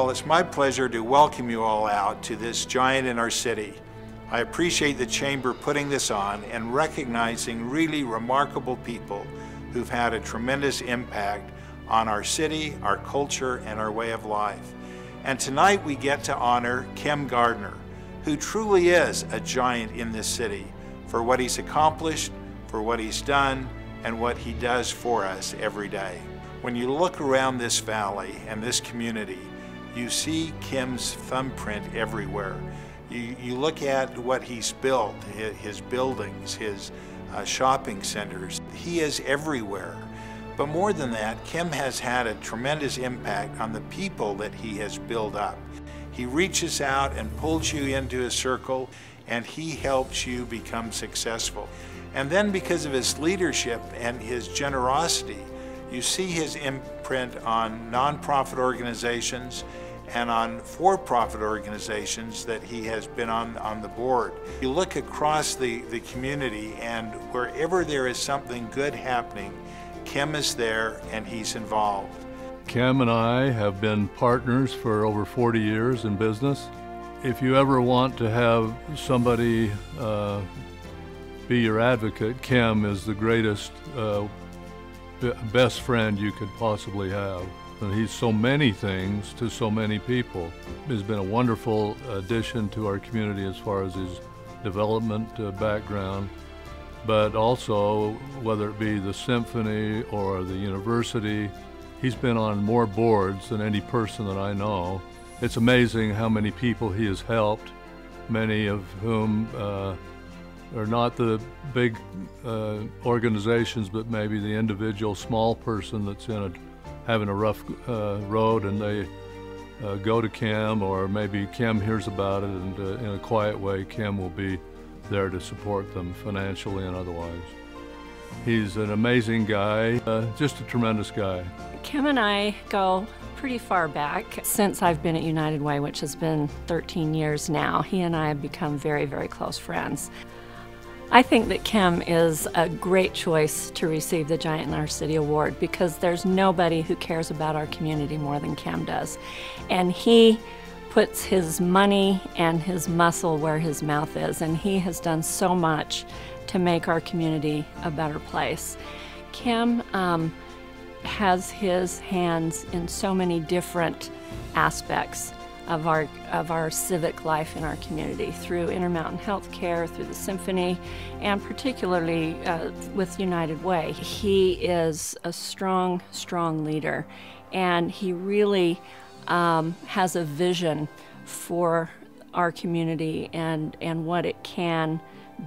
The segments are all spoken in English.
Well, it's my pleasure to welcome you all out to this giant in our city. I appreciate the Chamber putting this on and recognizing really remarkable people who've had a tremendous impact on our city, our culture, and our way of life. And tonight we get to honor Kem Gardner, who truly is a giant in this city for what he's accomplished, for what he's done, and what he does for us every day. When you look around this valley and this community, you see Kem's thumbprint everywhere. You look at what he's built, his buildings, his shopping centers. He is everywhere. But more than that, Kem has had a tremendous impact on the people that he has built up. He reaches out and pulls you into a circle, and he helps you become successful. And then because of his leadership and his generosity, you see his imprint on nonprofit organizations and on for-profit organizations that he has been on the board. You look across the community, and wherever there is something good happening, Kem is there and he's involved. Kem and I have been partners for over 40 years in business. If you ever want to have somebody be your advocate, Kem is the greatest, best friend you could possibly have. And he's so many things to so many people. He's been a wonderful addition to our community as far as his development background, but also whether it be the symphony or the university, he's been on more boards than any person that I know. It's amazing how many people he has helped, many of whom are not the big organizations, but maybe the individual small person that's having a rough road, and they go to Kem, or maybe Kem hears about it, and in a quiet way, Kem will be there to support them financially and otherwise. He's an amazing guy, just a tremendous guy. Kem and I go pretty far back. Since I've been at United Way, which has been 13 years now, he and I have become very, very close friends. I think that Kem is a great choice to receive the Giant in Our City Award because there's nobody who cares about our community more than Kem does. And he puts his money and his muscle where his mouth is, and he has done so much to make our community a better place. Kem has his hands in so many different aspects of our civic life in our community, through Intermountain Healthcare, through the Symphony, and particularly with United Way. He is a strong, strong leader, and he really has a vision for our community and what it can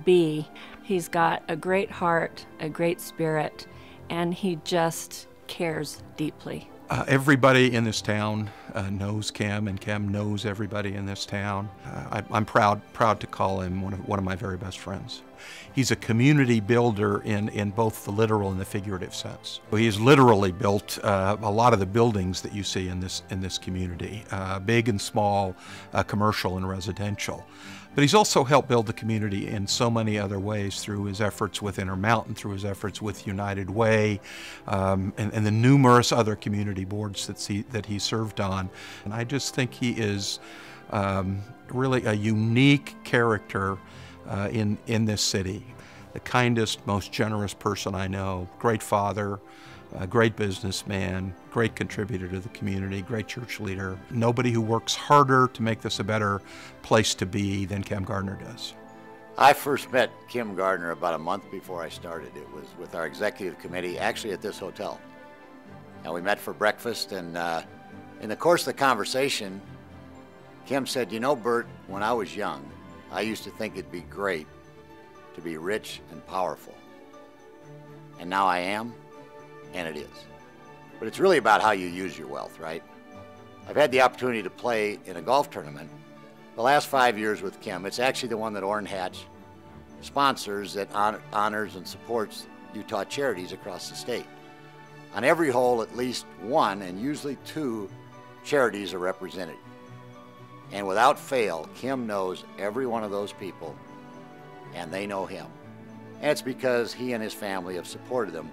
be. He's got a great heart, a great spirit, and he just cares deeply. Everybody in this town knows Kem, and Kem knows everybody in this town. I'm proud to call him one of my very best friends. He's a community builder in both the literal and the figurative sense. He has literally built a lot of the buildings that you see in this community, big and small, commercial and residential. But he's also helped build the community in so many other ways through his efforts with Intermountain, through his efforts with United Way, and the numerous other community boards that he served on. And I just think he is really a unique character in this city. The kindest, most generous person I know, great father, a great businessman, great contributor to the community, great church leader. Nobody who works harder to make this a better place to be than Kem Gardner does. I first met Kem Gardner about a month before I started. It was with our executive committee, actually at this hotel. And we met for breakfast, and in the course of the conversation, Kem said, "You know, Bert, when I was young, I used to think it'd be great to be rich and powerful. And now I am. And it is. But it's really about how you use your wealth, right?" I've had the opportunity to play in a golf tournament the last 5 years with Kem. It's actually the one that Orrin Hatch sponsors, that honors and supports Utah charities across the state. On every hole, at least one, and usually two, charities are represented. And without fail, Kem knows every one of those people, and they know him. And it's because he and his family have supported them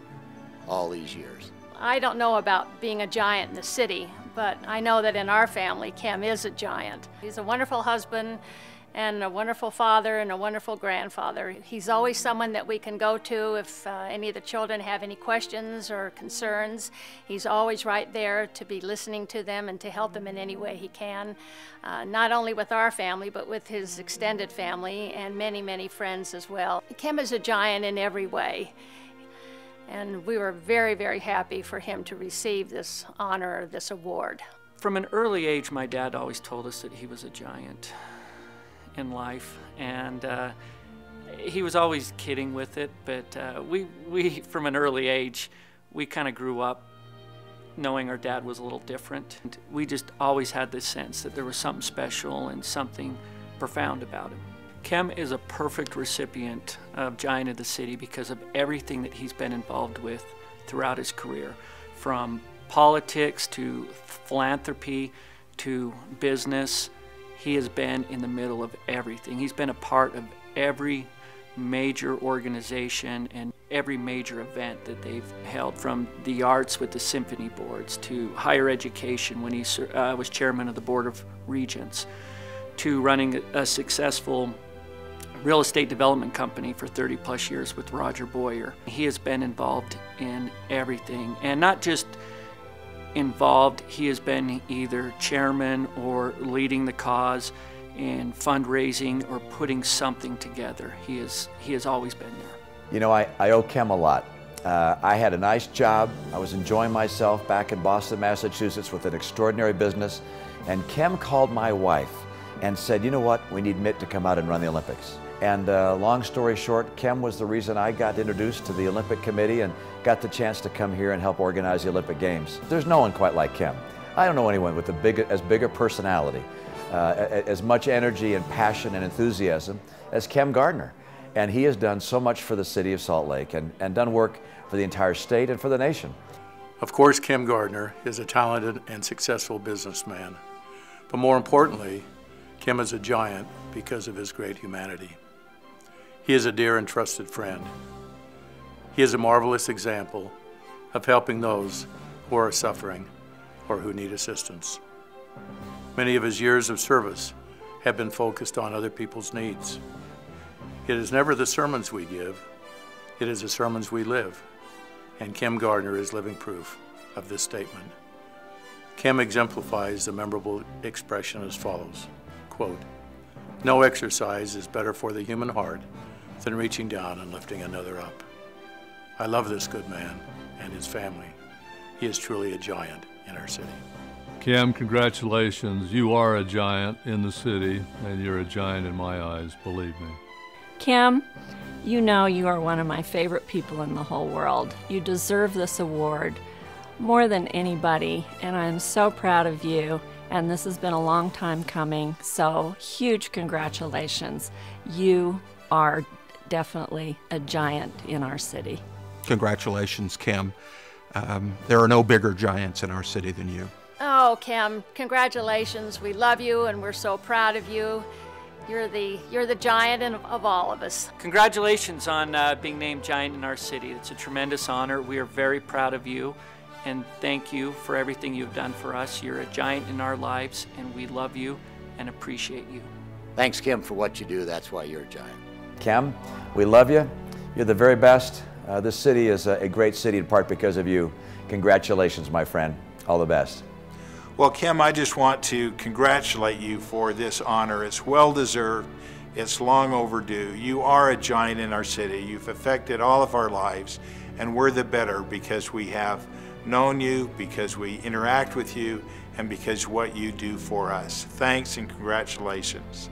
all these years. I don't know about being a giant in the city, but I know that in our family, Kem is a giant. He's a wonderful husband and a wonderful father and a wonderful grandfather. He's always someone that we can go to if any of the children have any questions or concerns. He's always right there to be listening to them and to help them in any way he can, not only with our family, but with his extended family and many, many friends as well. Kem is a giant in every way, and we were very, very happy for him to receive this honor, this award. From an early age, my dad always told us that he was a giant in life, and he was always kidding with it, but we from an early age, we kind of grew up knowing our dad was a little different. And we just always had this sense that there was something special and something profound about him. Kem is a perfect recipient of Giant of the City because of everything that he's been involved with throughout his career, from politics to philanthropy to business. He has been in the middle of everything. He's been a part of every major organization and every major event that they've held, from the arts with the symphony boards to higher education when he was chairman of the Board of Regents, to running a successful real estate development company for 30+ years with Roger Boyer. He has been involved in everything, and not just involved, he has been either chairman or leading the cause in fundraising or putting something together. He has always been there. You know, I owe Kem a lot. I had a nice job. I was enjoying myself back in Boston, Massachusetts with an extraordinary business, and Kem called my wife and said, you know what, we need Mitt to come out and run the Olympics. And long story short, Kem was the reason I got introduced to the Olympic Committee and got the chance to come here and help organize the Olympic Games. There's no one quite like Kem. I don't know anyone with as big a personality, as much energy and passion and enthusiasm as Kem Gardner. And he has done so much for the city of Salt Lake and done work for the entire state and for the nation. Of course, Kem Gardner is a talented and successful businessman. But more importantly, Kem is a giant because of his great humanity. He is a dear and trusted friend. He is a marvelous example of helping those who are suffering or who need assistance. Many of his years of service have been focused on other people's needs. It is never the sermons we give, it is the sermons we live, and Kem Gardner is living proof of this statement. Kem exemplifies the memorable expression as follows, quote, "No exercise is better for the human heart than reaching down and lifting another up." I love this good man and his family. He is truly a giant in our city. Kem, congratulations. You are a giant in the city, and you're a giant in my eyes, believe me. Kem, you know you are one of my favorite people in the whole world. You deserve this award more than anybody, and I'm so proud of you. And this has been a long time coming, so huge congratulations. You are definitely a giant in our city. Congratulations, Kem. There are no bigger giants in our city than you. Oh, Kem, congratulations. We love you and we're so proud of you. You're the giant of all of us. Congratulations on being named giant in our city. It's a tremendous honor. We are very proud of you, and thank you for everything you've done for us. You're a giant in our lives, and we love you and appreciate you. Thanks, Kem, for what you do. That's why you're a giant. Kem, we love you. You're the very best. This city is a great city in part because of you. Congratulations, my friend. All the best. Well, Kem, I just want to congratulate you for this honor. It's well-deserved. It's long overdue. You are a giant in our city. You've affected all of our lives, and we're the better because we have known you, because we interact with you, and because what you do for us. Thanks and congratulations.